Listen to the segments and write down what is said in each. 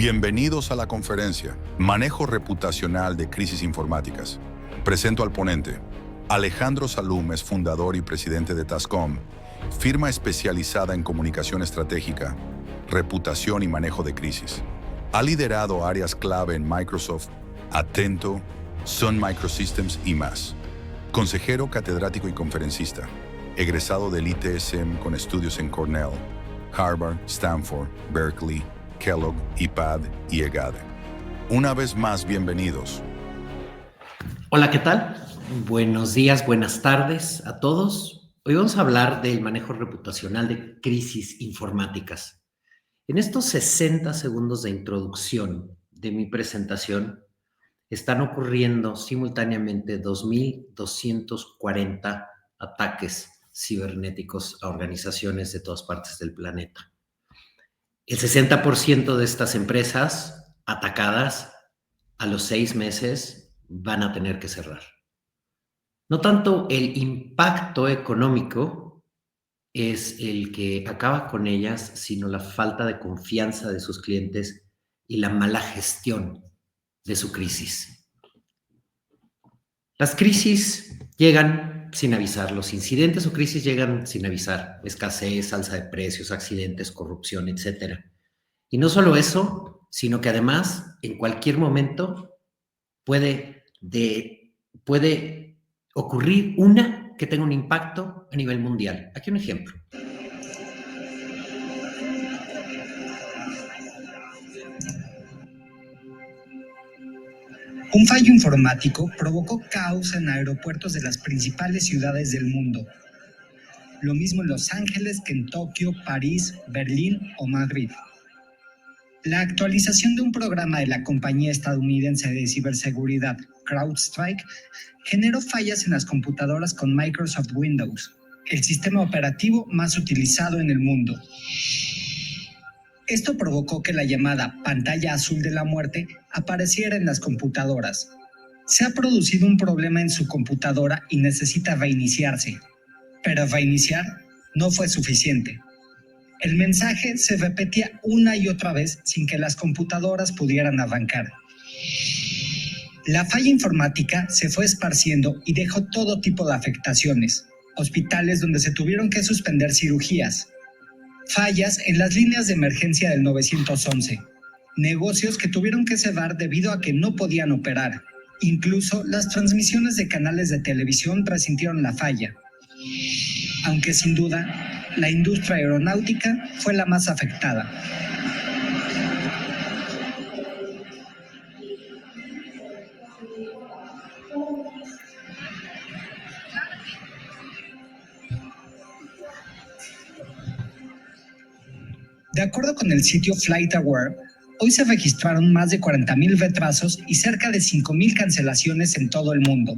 Bienvenidos a la conferencia Manejo Reputacional de Crisis Informáticas. Presento al ponente. Alejandro Salum es fundador y presidente de Tascom, firma especializada en comunicación estratégica, reputación y manejo de crisis. Ha liderado áreas clave en Microsoft, Atento, Sun Microsystems y más. Consejero catedrático y conferencista, egresado del ITSM con estudios en Cornell, Harvard, Stanford, Berkeley, Kellogg, IPAD y EGAD. Una vez más, bienvenidos. Hola, ¿qué tal? Buenos días, buenas tardes a todos. Hoy vamos a hablar del manejo reputacional de crisis informáticas. En estos 60 segundos de introducción de mi presentación, están ocurriendo simultáneamente 2.240 ataques cibernéticos a organizaciones de todas partes del planeta. El 60% de estas empresas atacadas a los 6 meses van a tener que cerrar. No tanto el impacto económico es el que acaba con ellas, sino la falta de confianza de sus clientes y la mala gestión de su crisis. Las crisis llegan sin avisar, los incidentes o crisis llegan sin avisar, escasez, alza de precios, accidentes, corrupción, etc. Y no solo eso, sino que además en cualquier momento puede ocurrir una que tenga un impacto a nivel mundial. Aquí un ejemplo. Un fallo informático provocó caos en aeropuertos de las principales ciudades del mundo. Lo mismo en Los Ángeles que en Tokio, París, Berlín o Madrid. La actualización de un programa de la compañía estadounidense de ciberseguridad, CrowdStrike, generó fallas en las computadoras con Microsoft Windows, el sistema operativo más utilizado en el mundo. Esto provocó que la llamada pantalla azul de la muerte apareciera en las computadoras. Se ha producido un problema en su computadora y necesita reiniciarse. Pero reiniciar no fue suficiente. El mensaje se repetía una y otra vez sin que las computadoras pudieran arrancar. La falla informática se fue esparciendo y dejó todo tipo de afectaciones. Hospitales donde se tuvieron que suspender cirugías. Fallas en las líneas de emergencia del 911. Negocios que tuvieron que cerrar debido a que no podían operar. Incluso las transmisiones de canales de televisión resintieron la falla. Aunque sin duda, la industria aeronáutica fue la más afectada. De acuerdo con el sitio FlightAware, hoy se registraron más de 40,000 retrasos y cerca de 5,000 cancelaciones en todo el mundo.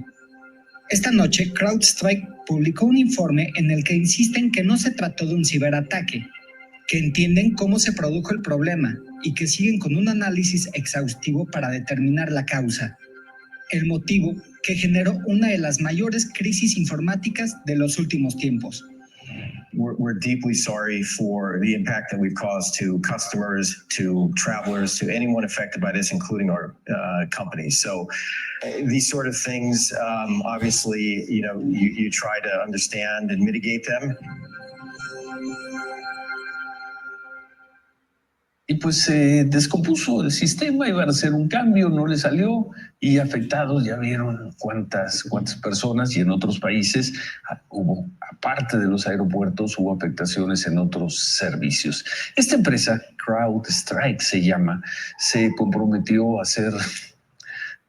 Esta noche, CrowdStrike publicó un informe en el que insisten que no se trató de un ciberataque, que entienden cómo se produjo el problema y que siguen con un análisis exhaustivo para determinar la causa. El motivo que generó una de las mayores crisis informáticas de los últimos tiempos. We're deeply sorry for the impact that we've caused to customers, to travelers, to anyone affected by this, including our companies. So these sort of things, obviously, you try to understand and mitigate them. Y pues se descompuso el sistema, iban a hacer un cambio, no le salió y afectados ya vieron cuántas personas, y en otros países hubo, aparte de los aeropuertos, hubo afectaciones en otros servicios. Esta empresa, CrowdStrike se llama, se comprometió a ser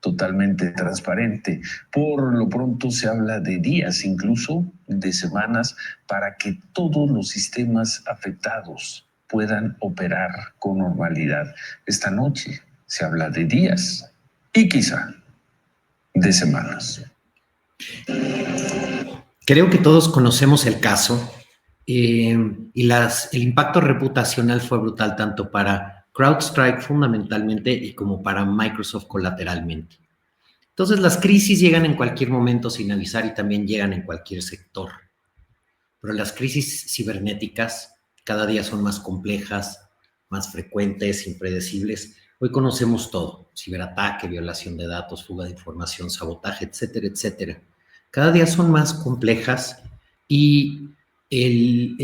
totalmente transparente. Por lo pronto se habla de días, incluso de semanas, para que todos los sistemas afectados puedan operar con normalidad. Esta noche se habla de días y quizá de semanas. Creo que todos conocemos el caso y el impacto reputacional fue brutal tanto para CrowdStrike fundamentalmente y como para Microsoft colateralmente. Entonces las crisis llegan en cualquier momento sin avisar y también llegan en cualquier sector. Pero las crisis cibernéticas cada día son más complejas, más frecuentes, impredecibles. Hoy conocemos todo: ciberataque, violación de datos, fuga de información, sabotaje, etcétera, etcétera. Cada día son más complejas y el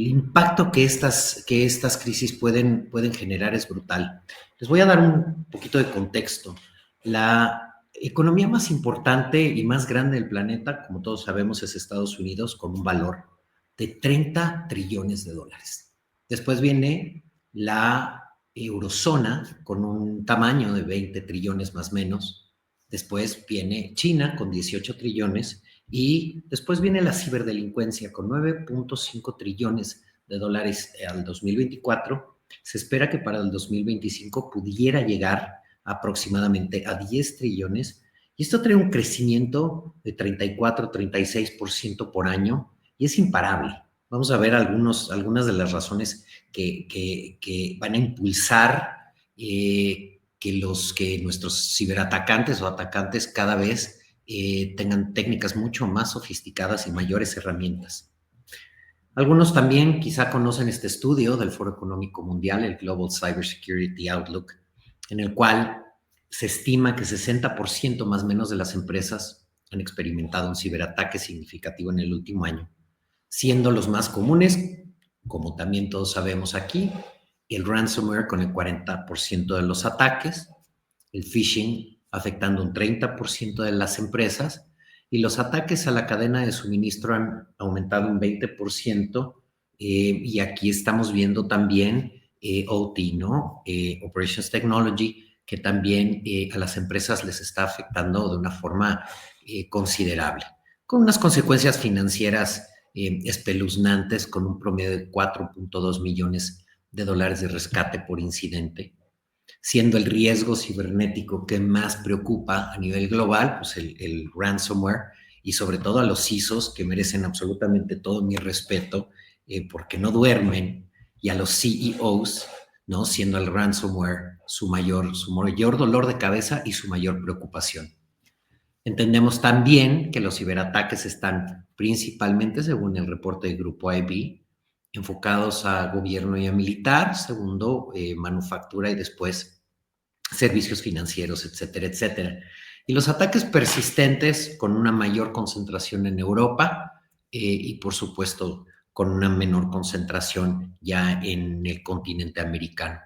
impacto que estas crisis pueden generar es brutal. Les voy a dar un poquito de contexto. La economía más importante y más grande del planeta, como todos sabemos, es Estados Unidos, con un valor de 30 trillones de dólares. Después viene la eurozona, con un tamaño de 20 trillones más o menos. Después viene China, con 18 trillones. Y después viene la ciberdelincuencia, con 9.5 trillones de dólares al 2024. Se espera que para el 2025 pudiera llegar aproximadamente a 10 trillones. Y esto trae un crecimiento de 34-36% por año y es imparable. Vamos a ver algunas de las razones que van a impulsar que nuestros ciberatacantes o atacantes cada vez tengan técnicas mucho más sofisticadas y mayores herramientas. Algunos también quizá conocen este estudio del Foro Económico Mundial, el Global Cybersecurity Outlook, en el cual se estima que 60% más o menos de las empresas han experimentado un ciberataque significativo en el último año, siendo los más comunes, como también todos sabemos aquí, el ransomware con el 40% de los ataques, el phishing afectando un 30% de las empresas, y los ataques a la cadena de suministro han aumentado un 20%, y aquí estamos viendo también OT, ¿no? Operations Technology, que también a las empresas les está afectando de una forma considerable, con unas consecuencias financieras espeluznantes, con un promedio de 4.2 millones de dólares de rescate por incidente, siendo el riesgo cibernético que más preocupa a nivel global, pues el ransomware, y sobre todo a los CISOs, que merecen absolutamente todo mi respeto, porque no duermen, y a los CEOs, ¿no? Siendo el ransomware su mayor dolor de cabeza y su mayor preocupación. Entendemos también que los ciberataques están principalmente, según el reporte del Grupo IB, enfocados a gobierno y a militar, segundo, manufactura y después servicios financieros, etcétera, etcétera. Y los ataques persistentes con una mayor concentración en Europa y, por supuesto, con una menor concentración ya en el continente americano.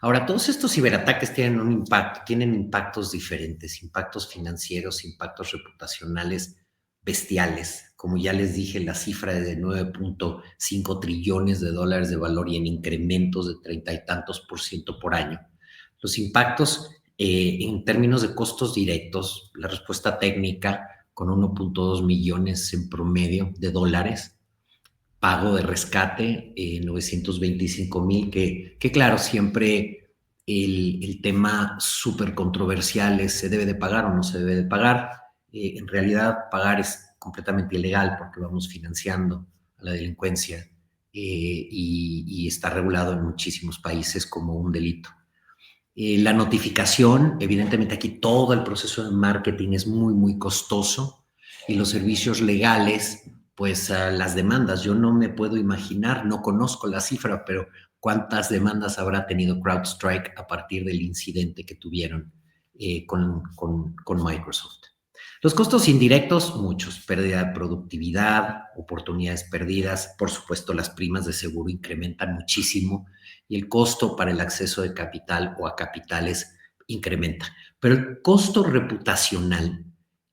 Ahora, todos estos ciberataques tienen un impacto, tienen impactos diferentes, impactos financieros, impactos reputacionales bestiales. Como ya les dije, la cifra es de 9.5 trillones de dólares de valor y en incrementos de 30 y tantos % por año. Los impactos en términos de costos directos, la respuesta técnica con 1.2 millones en promedio de dólares, pago de rescate, 925,000, que claro, siempre el tema súper controversial es: ¿se debe de pagar o no se debe de pagar? En realidad, pagar es completamente ilegal porque vamos financiando a la delincuencia y está regulado en muchísimos países como un delito. La notificación, evidentemente aquí todo el proceso de marketing es muy, muy costoso, y los servicios legales, pues las demandas, yo no me puedo imaginar, no conozco la cifra, pero cuántas demandas habrá tenido CrowdStrike a partir del incidente que tuvieron con Microsoft. Los costos indirectos, muchos: pérdida de productividad, oportunidades perdidas, por supuesto las primas de seguro incrementan muchísimo y el costo para el acceso de capital o a capitales incrementa. Pero el costo reputacional,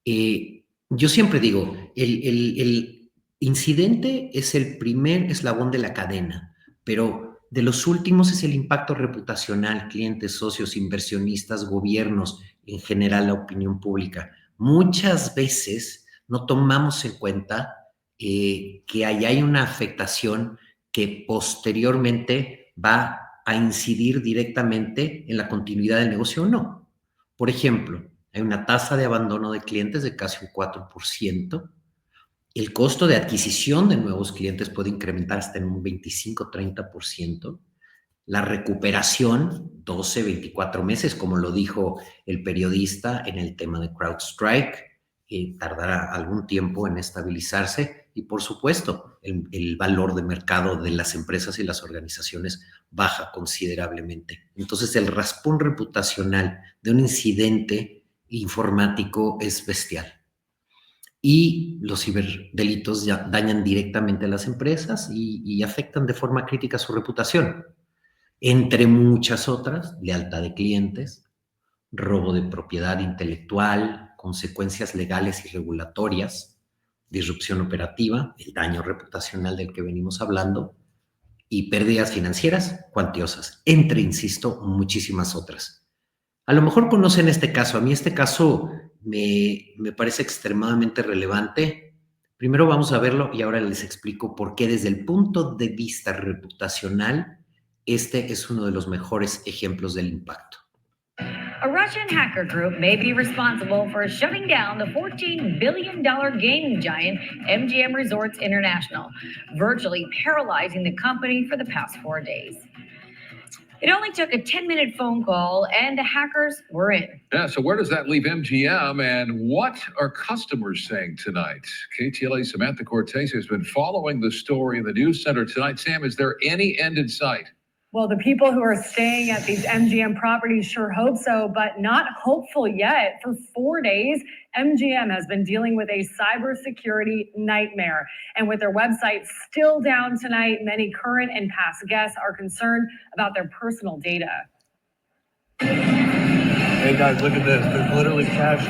yo siempre digo, el incidente es el primer eslabón de la cadena, pero de los últimos es el impacto reputacional: clientes, socios, inversionistas, gobiernos, en general la opinión pública. Muchas veces no tomamos en cuenta que ahí hay una afectación que posteriormente va a incidir directamente en la continuidad del negocio o no. Por ejemplo, hay una tasa de abandono de clientes de casi un 4%. El costo de adquisición de nuevos clientes puede incrementar hasta en un 25-30%. La recuperación, 12-24 meses, como lo dijo el periodista en el tema de CrowdStrike, tardará algún tiempo en estabilizarse. y por supuesto el valor de mercado de las empresas y las organizaciones baja considerablemente. Entonces el raspón reputacional de un incidente informático es bestial. Y los ciberdelitos ya dañan directamente a las empresas y afectan de forma crítica su reputación. Entre muchas otras, lealtad de clientes, robo de propiedad intelectual, consecuencias legales y regulatorias, disrupción operativa, el daño reputacional del que venimos hablando, y pérdidas financieras cuantiosas, entre, insisto, muchísimas otras. A lo mejor conocen este caso. A mí este caso me parece extremadamente relevante. Primero vamos a verlo y ahora les explico por qué desde el punto de vista reputacional este es uno de los mejores ejemplos del impacto. A Russian hacker group may be responsible for shutting down the $14 billion gaming giant MGM Resorts International, virtually paralyzing the company for the past 4 days. It only took a 10-minute phone call and the hackers were in. Yeah, so where does that leave MGM and what are customers saying tonight? KTLA's Samantha Cortez has been following the story in the news center tonight. Sam, is there any end in sight? Well, the people who are staying at these MGM properties sure hope so, but not hopeful yet. For 4 days, MGM has been dealing with a cybersecurity nightmare. And with their website still down tonight, many current and past guests are concerned about their personal data. Hey guys, look at this. There's literally cash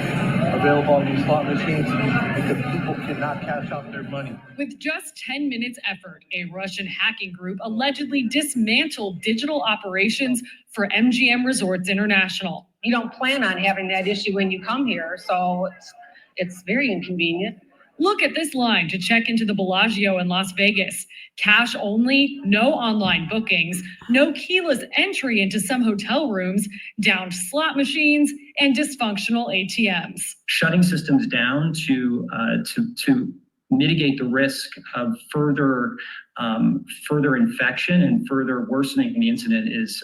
available on these slot machines because people cannot cash out their money. With just 10 minutes effort, a Russian hacking group allegedly dismantled digital operations for MGM Resorts International. You don't plan on having that issue when you come here, so it's very inconvenient. Look at this line to check into the Bellagio in Las Vegas. Cash only, no online bookings, no keyless entry into some hotel rooms, downed slot machines, and dysfunctional ATMs. Shutting systems down to mitigate the risk of further infection and further worsening the incident is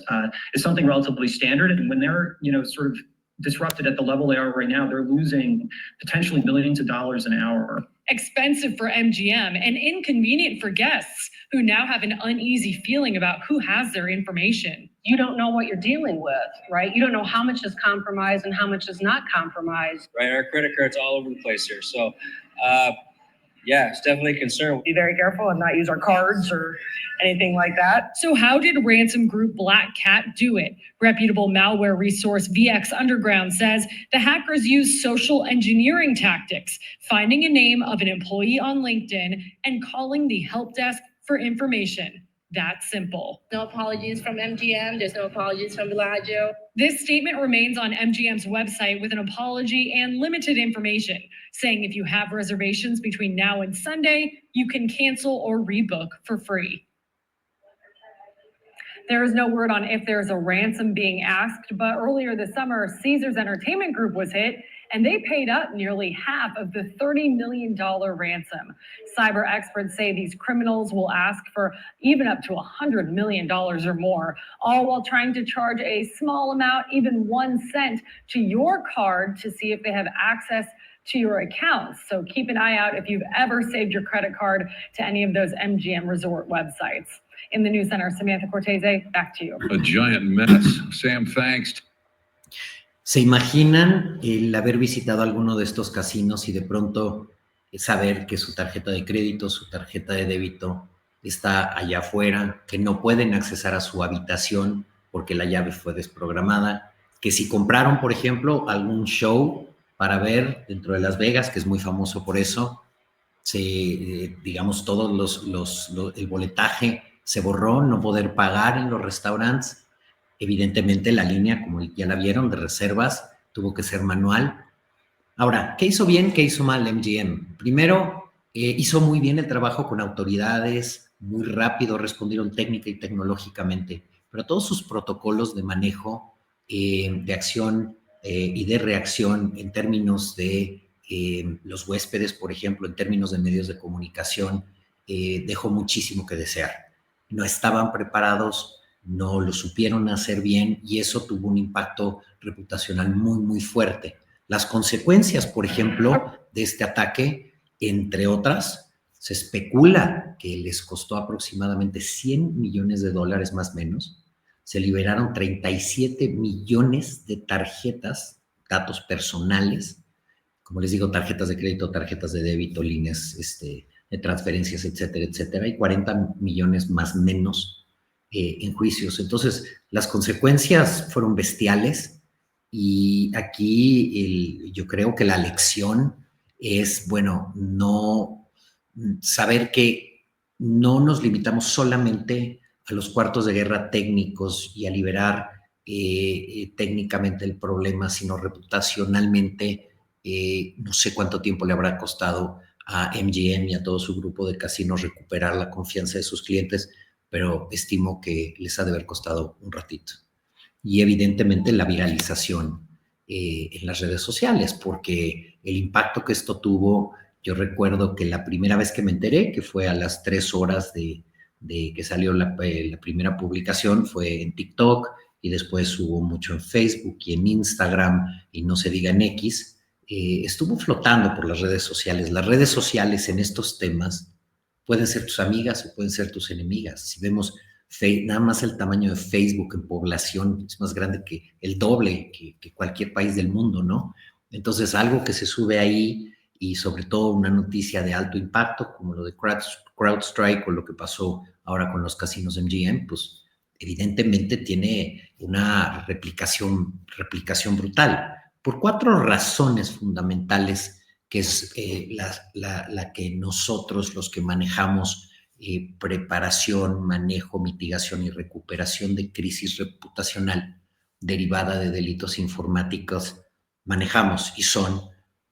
something relatively standard. And when they're sort of disrupted at the level they are right now, they're losing potentially millions of dollars an hour. Expensive for MGM and inconvenient for guests who now have an uneasy feeling about who has their information. You don't know what you're dealing with, right? You don't know how much is compromised and how much is not compromised. Right, our credit card's all over the place here. So, yeah, it's definitely a concern. Be very careful and not use our cards or anything like that. So how did ransom group Black Cat do it? Reputable malware resource VX Underground says the hackers used social engineering tactics, finding a name of an employee on LinkedIn and calling the help desk for information. That simple. No apologies from MGM. There's no apologies from Bellagio. This statement remains on MGM's website with an apology and limited information, saying if you have reservations between now and Sunday, you can cancel or rebook for free. There is no word on if there's a ransom being asked, but earlier this summer, Caesars Entertainment Group was hit, and they paid up nearly half of the $30 million ransom. Cyber experts say these criminals will ask for even up to $100 million or more, all while trying to charge a small amount, even 1 cent, to your card to see if they have access to your accounts. So keep an eye out if you've ever saved your credit card to any of those MGM Resort websites. In the News Center, Samantha Cortese, back to you. A giant mess. Sam, thanks. ¿Se imaginan el haber visitado alguno de estos casinos y de pronto saber que su tarjeta de crédito, su tarjeta de débito está allá afuera, que no pueden accesar a su habitación porque la llave fue desprogramada, que si compraron, por ejemplo, algún show para ver dentro de Las Vegas, que es muy famoso por eso, digamos, todos el boletaje se borró, no poder pagar en los restaurantes? Evidentemente la línea, como ya la vieron, de reservas tuvo que ser manual. Ahora, ¿qué hizo bien, qué hizo mal MGM? Primero, hizo muy bien el trabajo con autoridades, muy rápido respondieron técnica y tecnológicamente, pero todos sus protocolos de manejo, de acción y de reacción en términos de los huéspedes, por ejemplo, en términos de medios de comunicación, dejó muchísimo que desear. No estaban preparados, no lo supieron hacer bien y eso tuvo un impacto reputacional muy, muy fuerte. Las consecuencias, por ejemplo, de este ataque, entre otras, Se especula que les costó aproximadamente $100 millones más o menos. Se liberaron 37 millones de tarjetas, datos personales, como les digo, tarjetas de crédito, tarjetas de débito, líneas de transferencias, etcétera, etcétera, y 40 millones más menos en juicios. Entonces, las consecuencias fueron bestiales y aquí yo creo que la lección es, bueno, no saber que no nos limitamos solamente a los cuartos de guerra técnicos y a liberar técnicamente el problema, sino reputacionalmente. No sé cuánto tiempo le habrá costado a MGM y a todo su grupo de casinos recuperar la confianza de sus clientes, pero estimo que les ha de haber costado un ratito. Y evidentemente la viralización en las redes sociales, porque el impacto que esto tuvo, yo recuerdo que la primera vez que me enteré, que fue a las 3 horas de que salió la primera publicación, fue en TikTok, y después hubo mucho en Facebook y en Instagram, y no se diga en X. Estuvo flotando por las redes sociales. Las redes sociales en estos temas pueden ser tus amigas o pueden ser tus enemigas. Si vemos nada más el tamaño de Facebook en población es más grande que el doble que cualquier país del mundo, ¿no? Entonces, algo que se sube ahí y sobre todo una noticia de alto impacto como lo de CrowdStrike o lo que pasó ahora con los casinos MGM, pues evidentemente tiene una replicación brutal por 4 razones fundamentales, que es la que nosotros, los que manejamos preparación, manejo, mitigación y recuperación de crisis reputacional derivada de delitos informáticos, manejamos, y son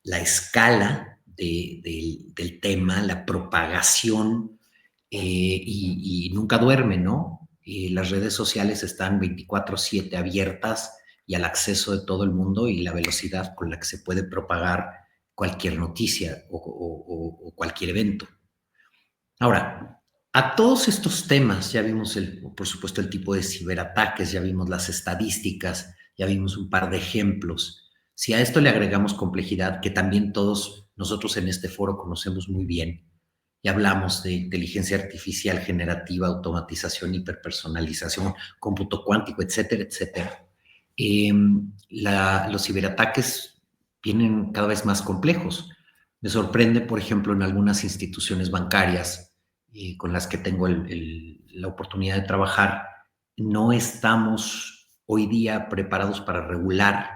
la escala del tema, la propagación, y nunca duerme, ¿no? Las redes sociales están 24/7 abiertas y al acceso de todo el mundo, y la velocidad con la que se puede propagar cualquier noticia o cualquier evento. Ahora, a todos estos temas ya vimos, por supuesto, el tipo de ciberataques, ya vimos las estadísticas, ya vimos un par de ejemplos. Si a esto le agregamos complejidad, que también todos nosotros en este foro conocemos muy bien, y hablamos de inteligencia artificial generativa, automatización, hiperpersonalización, cómputo cuántico, etcétera, etcétera. Los ciberataques vienen cada vez más complejos. Me sorprende, por ejemplo, en algunas instituciones bancarias con las que tengo la oportunidad de trabajar, no estamos hoy día preparados para regular,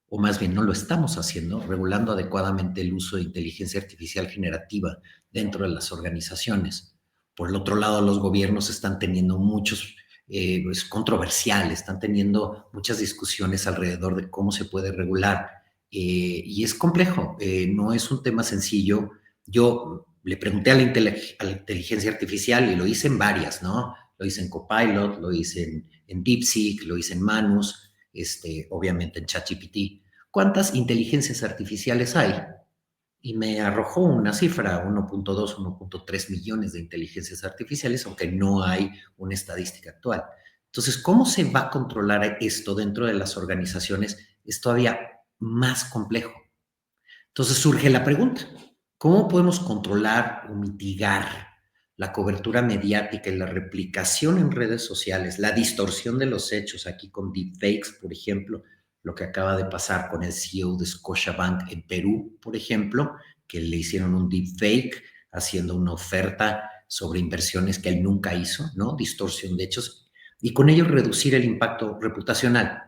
o más bien no lo estamos haciendo, regulando adecuadamente el uso de inteligencia artificial generativa dentro de las organizaciones. Por el otro lado, los gobiernos están teniendo muchos, es controversial, están teniendo muchas discusiones alrededor de cómo se puede regular, y es complejo, no es un tema sencillo. Yo le pregunté a la inteligencia artificial y lo hice en varias, ¿no? Lo hice en Copilot, lo hice en DeepSeek, lo hice en Manus, obviamente en ChatGPT. ¿Cuántas inteligencias artificiales hay? Y me arrojó una cifra, 1.2, 1.3 millones de inteligencias artificiales, aunque no hay una estadística actual. Entonces, ¿cómo se va a controlar esto dentro de las organizaciones? Es todavía más complejo. Entonces surge la pregunta, ¿cómo podemos controlar o mitigar la cobertura mediática y la replicación en redes sociales, la distorsión de los hechos, aquí con deepfakes, por ejemplo, lo que acaba de pasar con el CEO de Scotiabank en Perú, por ejemplo, que le hicieron un deepfake haciendo una oferta sobre inversiones que él nunca hizo, ¿no? Distorsión de hechos, y con ello reducir el impacto reputacional.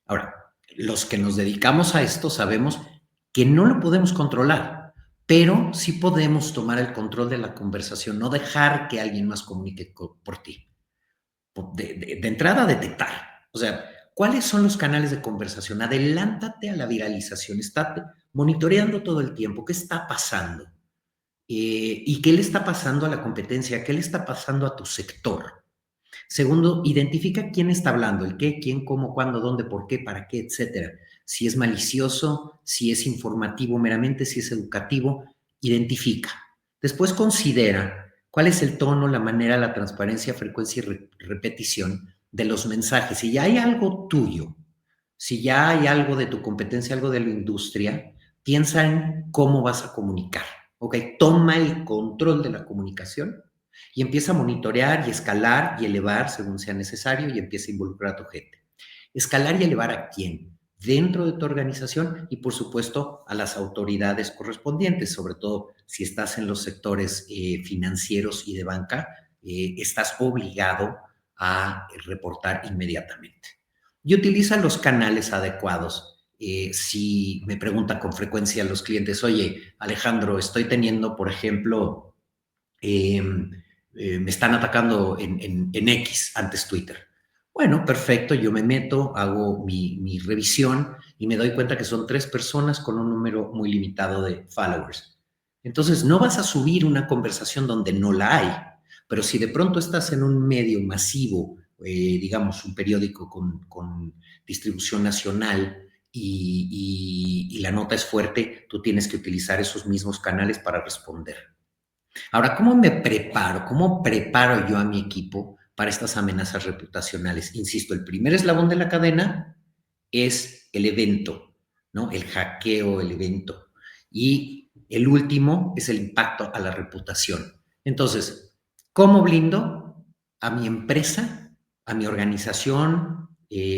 Ahora, los que nos dedicamos a esto sabemos que no lo podemos controlar, pero sí podemos tomar el control de la conversación, no dejar que alguien más comunique por ti. De entrada, detectar. O sea, ¿cuáles son los canales de conversación? Adelántate a la viralización, estate monitoreando todo el tiempo qué está pasando y qué le está pasando a la competencia, qué le está pasando a tu sector. Segundo, identifica quién está hablando, el qué, quién, cómo, cuándo, dónde, por qué, para qué, etcétera. Si es malicioso, si es informativo meramente, si es educativo, identifica. Después considera cuál es el tono, la manera, la transparencia, frecuencia y repetición de los mensajes. Si ya hay algo tuyo, si ya hay algo de tu competencia, algo de la industria, piensa en cómo vas a comunicar. ¿ok? Toma el control de la comunicación y empieza a monitorear y escalar y elevar según sea necesario y empieza a involucrar a tu gente. ¿Escalar y elevar a quién? Dentro de tu organización y, por supuesto, a las autoridades correspondientes, sobre todo si estás en los sectores financieros y de banca, estás obligado a reportar inmediatamente. Y utiliza los canales adecuados. Si me preguntan con frecuencia los clientes, oye, Alejandro, estoy teniendo, por ejemplo, me están atacando en X, antes Twitter. Bueno, perfecto, yo me meto, hago mi revisión y me doy cuenta que son 3 personas con un número muy limitado de followers. Entonces, no vas a subir una conversación donde no la hay, pero si de pronto estás en un medio masivo, digamos, un periódico con distribución nacional y la nota es fuerte, tú tienes que utilizar esos mismos canales para responder. Ahora, ¿cómo me preparo? ¿Cómo preparo yo a mi equipo para estas amenazas reputacionales? Insisto, el primer eslabón de la cadena es el evento, ¿no? El hackeo, el evento. Y el último es el impacto a la reputación. Entonces, ¿cómo blindo a mi empresa, a mi organización,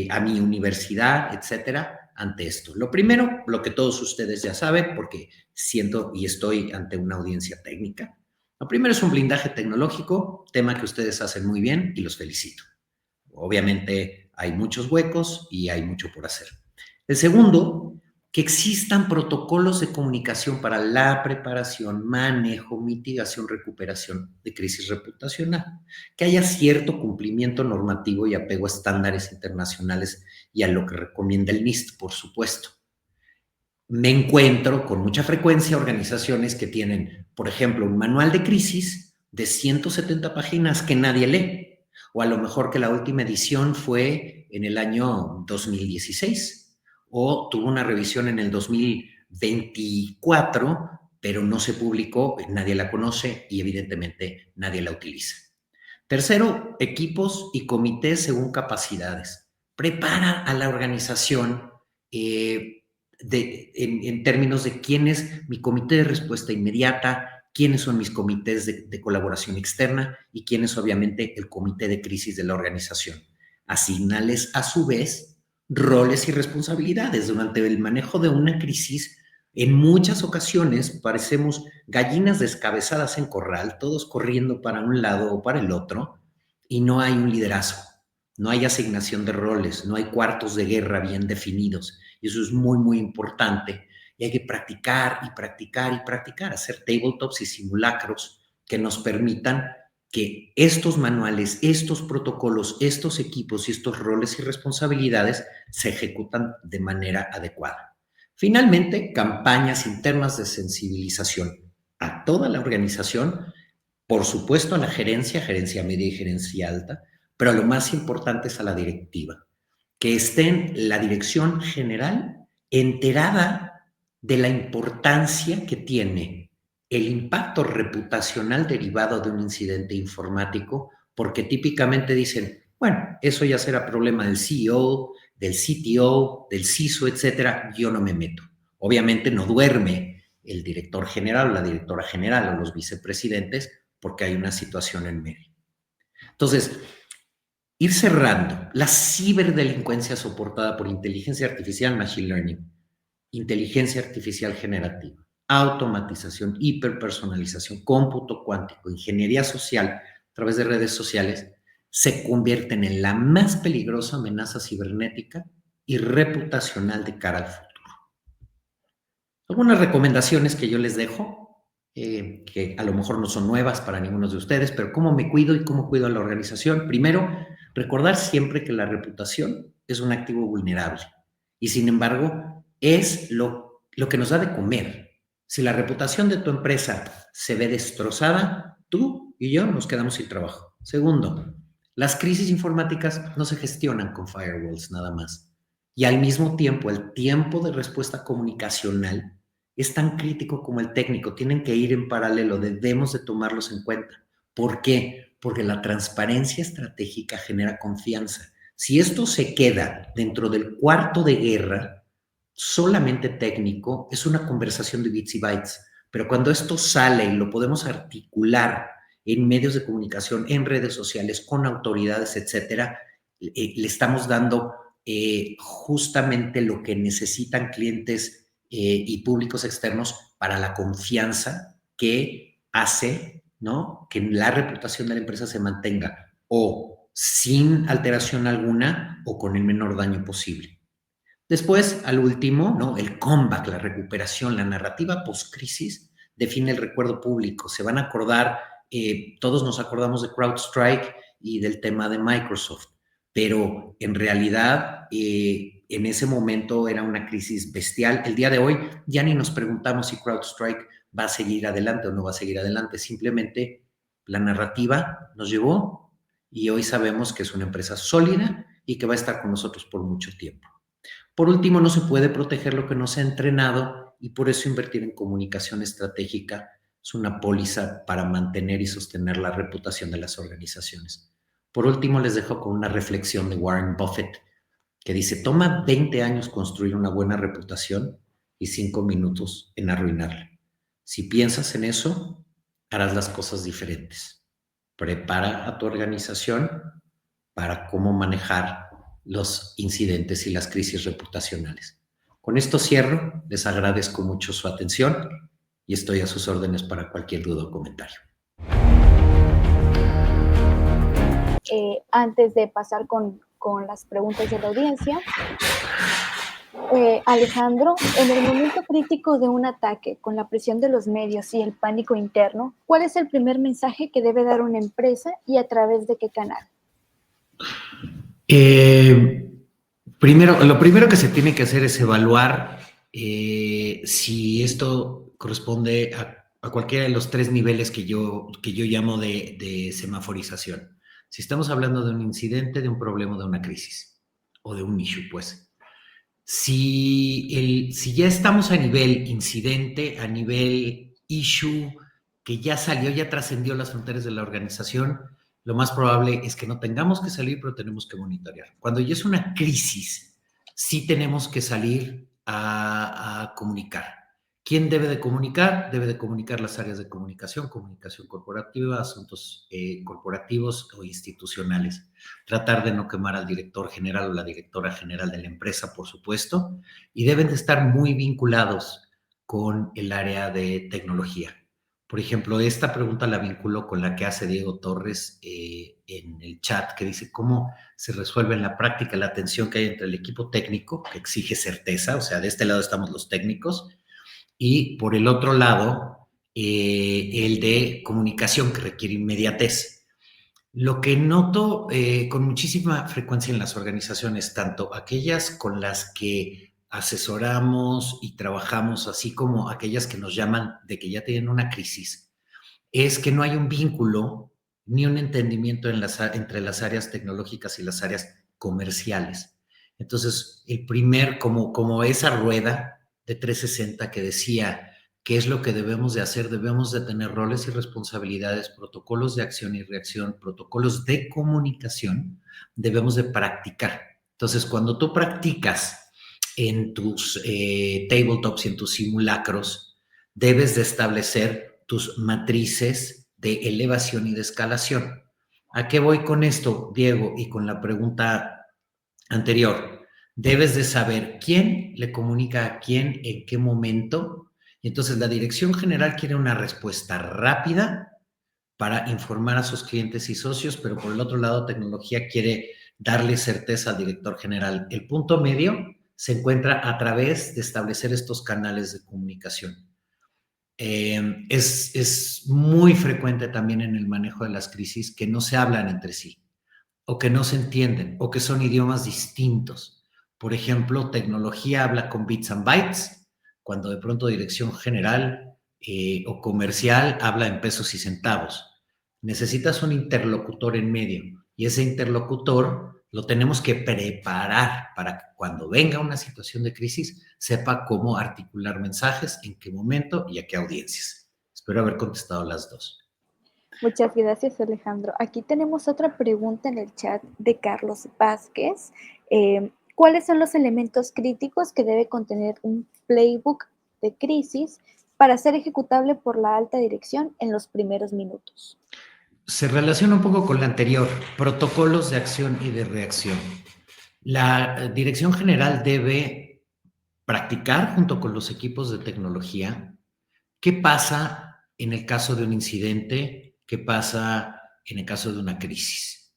a mi universidad, etcétera, ante esto? Lo primero, lo que todos ustedes ya saben, porque siento y estoy ante una audiencia técnica. Lo primero es un blindaje tecnológico, tema que ustedes hacen muy bien y los felicito. Obviamente hay muchos huecos y hay mucho por hacer. El segundo, que existan protocolos de comunicación para la preparación, manejo, mitigación, recuperación de crisis reputacional. Que haya cierto cumplimiento normativo y apego a estándares internacionales y a lo que recomienda el NIST, por supuesto. Me encuentro con mucha frecuencia organizaciones que tienen, por ejemplo, un manual de crisis de 170 páginas que nadie lee, o a lo mejor que la última edición fue en el año 2016, o tuvo una revisión en el 2024, pero no se publicó, nadie la conoce y evidentemente nadie la utiliza. Tercero, equipos y comités según capacidades. Prepara a la organización en términos de quién es mi comité de respuesta inmediata, quiénes son mis comités de colaboración externa y quién es obviamente el comité de crisis de la organización. Asignales a su vez roles y responsabilidades. Durante el manejo de una crisis, en muchas ocasiones parecemos gallinas descabezadas en corral, todos corriendo para un lado o para el otro, y no hay un liderazgo, no hay asignación de roles, no hay cuartos de guerra bien definidos. Y eso es muy, muy importante. Y hay que practicar y practicar y practicar, hacer tabletops y simulacros que nos permitan que estos manuales, estos protocolos, estos equipos y estos roles y responsabilidades se ejecutan de manera adecuada. Finalmente, campañas internas de sensibilización a toda la organización, por supuesto a la gerencia media y gerencia alta, pero lo más importante es a la directiva. Que estén la dirección general enterada de la importancia que tiene el impacto reputacional derivado de un incidente informático, porque típicamente dicen, bueno, eso ya será problema del CEO, del CTO, del CISO, etcétera, yo no me meto. Obviamente no duerme el director general o la directora general o los vicepresidentes porque hay una situación en medio. Entonces, ir cerrando, la ciberdelincuencia soportada por inteligencia artificial, machine learning, inteligencia artificial generativa, automatización, hiperpersonalización, cómputo cuántico, ingeniería social a través de redes sociales, se convierten en la más peligrosa amenaza cibernética y reputacional de cara al futuro. Algunas recomendaciones que yo les dejo, que a lo mejor no son nuevas para ninguno de ustedes, pero cómo me cuido y cómo cuido a la organización. Primero, recordar siempre que la reputación es un activo vulnerable y, sin embargo, es lo que nos da de comer. Si la reputación de tu empresa se ve destrozada, tú y yo nos quedamos sin trabajo. Segundo, las crisis informáticas no se gestionan con firewalls nada más. Y al mismo tiempo, el tiempo de respuesta comunicacional es tan crítico como el técnico. Tienen que ir en paralelo, debemos de tomarlos en cuenta. ¿Por qué? Porque la transparencia estratégica genera confianza. Si esto se queda dentro del cuarto de guerra, solamente técnico, es una conversación de bits y bytes. Pero cuando esto sale y lo podemos articular en medios de comunicación, en redes sociales, con autoridades, etcétera, le estamos dando justamente lo que necesitan clientes y públicos externos para la confianza que hace, ¿no?, que la reputación de la empresa se mantenga o sin alteración alguna o con el menor daño posible. Después, al último, ¿no?, el comeback, la recuperación, la narrativa post-crisis define el recuerdo público. Se van a acordar, todos nos acordamos de CrowdStrike y del tema de Microsoft, pero en realidad en ese momento era una crisis bestial. El día de hoy ya ni nos preguntamos si CrowdStrike va a seguir adelante o no va a seguir adelante. Simplemente la narrativa nos llevó y hoy sabemos que es una empresa sólida y que va a estar con nosotros por mucho tiempo. Por último, no se puede proteger lo que no se ha entrenado y por eso invertir en comunicación estratégica es una póliza para mantener y sostener la reputación de las organizaciones. Por último, les dejo con una reflexión de Warren Buffett que dice: toma 20 años construir una buena reputación y 5 minutos en arruinarla. Si piensas en eso, harás las cosas diferentes. Prepara a tu organización para cómo manejar los incidentes y las crisis reputacionales. Con esto cierro, les agradezco mucho su atención y estoy a sus órdenes para cualquier duda o comentario. Antes de pasar con las preguntas de la audiencia, Alejandro, en el momento crítico de un ataque, con la presión de los medios y el pánico interno, ¿cuál es el primer mensaje que debe dar una empresa y a través de qué canal? Lo primero que se tiene que hacer es evaluar si esto corresponde a cualquiera de los 3 niveles que yo llamo de semaforización. Si estamos hablando de un incidente, de un problema, de una crisis o de un issue, pues. Si ya estamos a nivel incidente, a nivel issue, que ya salió, ya trascendió las fronteras de la organización, lo más probable es que no tengamos que salir, pero tenemos que monitorear. Cuando ya es una crisis, sí tenemos que salir a comunicar. ¿Quién debe de comunicar? Debe de comunicar las áreas de comunicación corporativa, asuntos corporativos o institucionales. Tratar de no quemar al director general o la directora general de la empresa, por supuesto, y deben de estar muy vinculados con el área de tecnología. Por ejemplo, esta pregunta la vinculo con la que hace Diego Torres en el chat, que dice cómo se resuelve en la práctica la tensión que hay entre el equipo técnico, que exige certeza, o sea, de este lado estamos los técnicos, y por el otro lado, el de comunicación, que requiere inmediatez. Lo que noto con muchísima frecuencia en las organizaciones, tanto aquellas con las que asesoramos y trabajamos, así como aquellas que nos llaman de que ya tienen una crisis, es que no hay un vínculo ni un entendimiento entre las áreas tecnológicas y las áreas comerciales. Entonces, el primer, como esa rueda de 360 que decía qué es lo que debemos de hacer, debemos de tener roles y responsabilidades, protocolos de acción y reacción, protocolos de comunicación, debemos de practicar. Entonces, cuando tú practicas en tus tabletops y en tus simulacros, debes de establecer tus matrices de elevación y de escalación. ¿A qué voy con esto, Diego? Y con la pregunta anterior. Debes de saber quién le comunica a quién, en qué momento. Y entonces la dirección general quiere una respuesta rápida para informar a sus clientes y socios, pero por el otro lado, tecnología quiere darle certeza al director general. El punto medio se encuentra a través de establecer estos canales de comunicación. Es muy frecuente también en el manejo de las crisis que no se hablan entre sí, o que no se entienden, o que son idiomas distintos. Por ejemplo, tecnología habla con bits and bytes, cuando de pronto dirección general o comercial habla en pesos y centavos. Necesitas un interlocutor en medio y ese interlocutor lo tenemos que preparar para que cuando venga una situación de crisis sepa cómo articular mensajes, en qué momento y a qué audiencias. Espero haber contestado las dos. Muchas gracias, Alejandro. Aquí tenemos otra pregunta en el chat de Carlos Vázquez. ¿Cuáles son los elementos críticos que debe contener un playbook de crisis para ser ejecutable por la alta dirección en los primeros minutos? Se relaciona un poco con la anterior, protocolos de acción y de reacción. La dirección general debe practicar junto con los equipos de tecnología qué pasa en el caso de un incidente, qué pasa en el caso de una crisis.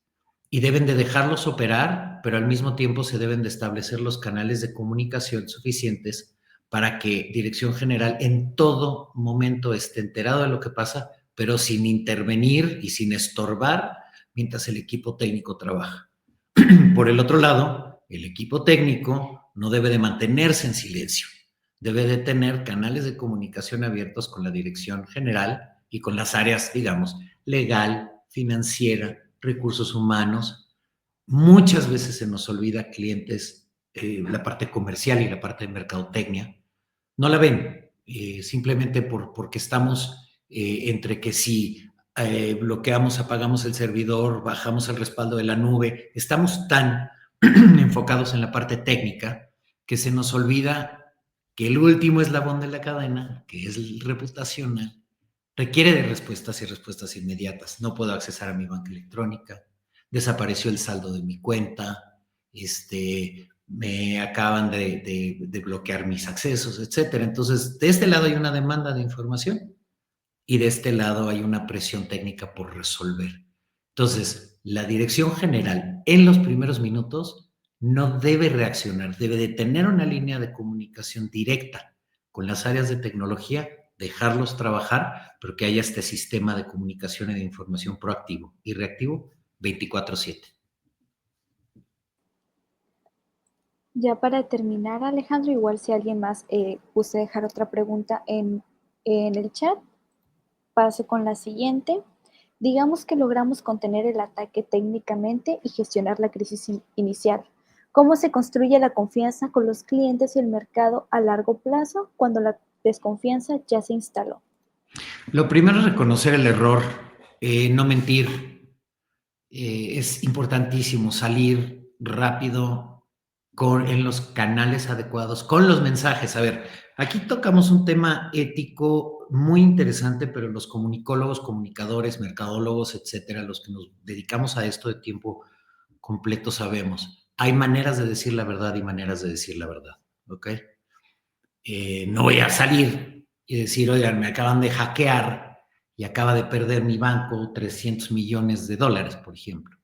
Y deben de dejarlos operar, pero al mismo tiempo se deben de establecer los canales de comunicación suficientes para que Dirección General en todo momento esté enterado de lo que pasa, pero sin intervenir y sin estorbar mientras el equipo técnico trabaja. Por el otro lado, el equipo técnico no debe de mantenerse en silencio, debe de tener canales de comunicación abiertos con la Dirección General y con las áreas, digamos, legal, financiera, recursos humanos. Muchas veces se nos olvida clientes, la parte comercial y la parte de mercadotecnia, no la ven, simplemente porque estamos entre que si bloqueamos, apagamos el servidor, bajamos el respaldo de la nube, estamos tan enfocados en la parte técnica que se nos olvida que el último eslabón de la cadena, que es el reputacional, requiere de respuestas y respuestas inmediatas. No puedo accesar a mi banca electrónica, desapareció el saldo de mi cuenta, me acaban de bloquear mis accesos, etcétera. Entonces, de este lado hay una demanda de información y de este lado hay una presión técnica por resolver. Entonces, la Dirección General en los primeros minutos no debe reaccionar, debe de tener una línea de comunicación directa con las áreas de tecnología, dejarlos trabajar, pero que haya este sistema de comunicación y de información proactivo y reactivo 24/7. Ya para terminar, Alejandro, igual si alguien más puse dejar otra pregunta en el chat, paso con la siguiente. Digamos que logramos contener el ataque técnicamente y gestionar la crisis inicial. ¿Cómo se construye la confianza con los clientes y el mercado a largo plazo cuando la desconfianza ya se instaló? Lo primero es reconocer el error, no mentir. Es importantísimo salir rápido en los canales adecuados, con los mensajes. A ver, aquí tocamos un tema ético muy interesante, pero los comunicólogos, comunicadores, mercadólogos, etcétera, los que nos dedicamos a esto de tiempo completo sabemos. Hay maneras de decir la verdad y maneras de decir la verdad, ¿ok? No voy a salir y decir, oigan, me acaban de hackear y acaba de perder mi banco $300 millones, por ejemplo.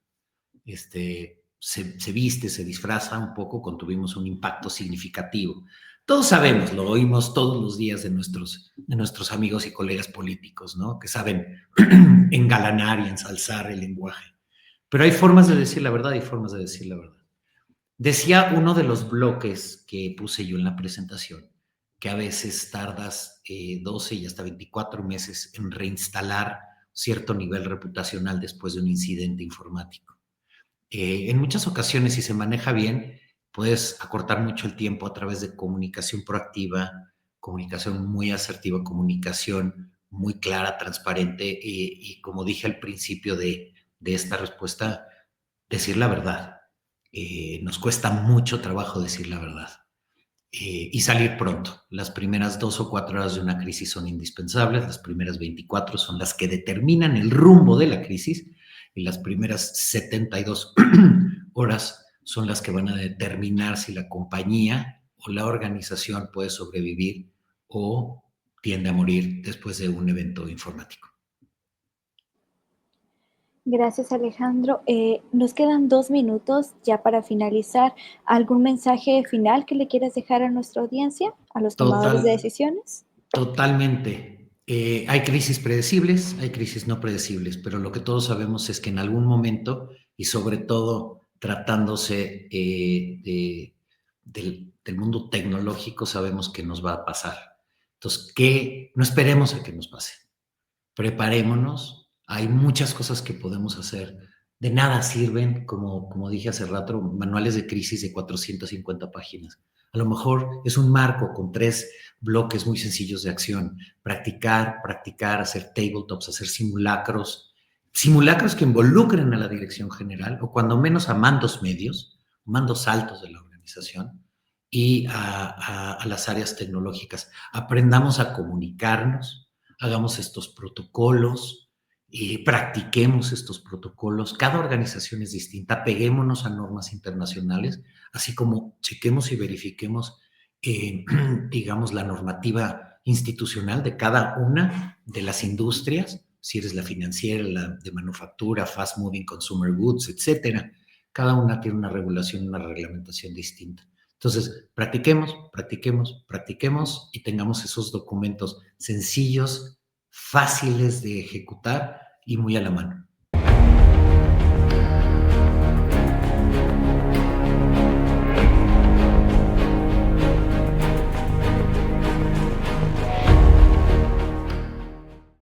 Se viste, se disfraza un poco, tuvimos un impacto significativo. Todos sabemos, lo oímos todos los días de nuestros amigos y colegas políticos, ¿no? Que saben engalanar y ensalzar el lenguaje. Pero hay formas de decir la verdad y formas de decir la verdad. Decía uno de los bloques que puse yo en la presentación, que a veces tardas 12 y hasta 24 meses en reinstalar cierto nivel reputacional después de un incidente informático. En muchas ocasiones, si se maneja bien, puedes acortar mucho el tiempo a través de comunicación proactiva, comunicación muy asertiva, comunicación muy clara, transparente y como dije al principio de esta respuesta, decir la verdad. Nos cuesta mucho trabajo decir la verdad y salir pronto. Las primeras 2 o 4 horas de una crisis son indispensables, las primeras 24 son las que determinan el rumbo de la crisis y las primeras 72 horas son las que van a determinar si la compañía o la organización puede sobrevivir o tiende a morir después de un evento informático. Gracias, Alejandro. Nos quedan 2 minutos ya para finalizar. ¿Algún mensaje final que le quieras dejar a nuestra audiencia, a los tomadores de decisiones? Totalmente. Hay crisis predecibles, hay crisis no predecibles, pero lo que todos sabemos es que en algún momento, y sobre todo tratándose del mundo tecnológico, sabemos que nos va a pasar. Entonces, no esperemos a que nos pase. Preparémonos. Hay muchas cosas que podemos hacer. De nada sirven, como dije hace rato, manuales de crisis de 450 páginas. A lo mejor es un marco con 3 bloques muy sencillos de acción. Practicar, hacer tabletops, hacer simulacros que involucren a la dirección general o cuando menos a mandos medios, mandos altos de la organización y a las áreas tecnológicas. Aprendamos a comunicarnos, hagamos estos protocolos, practiquemos estos protocolos. Cada organización es distinta, peguémonos a normas internacionales, así como chequemos y verifiquemos, digamos, la normativa institucional de cada una de las industrias, si eres la financiera, la de manufactura, fast moving consumer goods, etcétera. Cada una tiene una regulación, una reglamentación distinta. Entonces, practiquemos y tengamos esos documentos sencillos, fáciles de ejecutar y muy a la mano.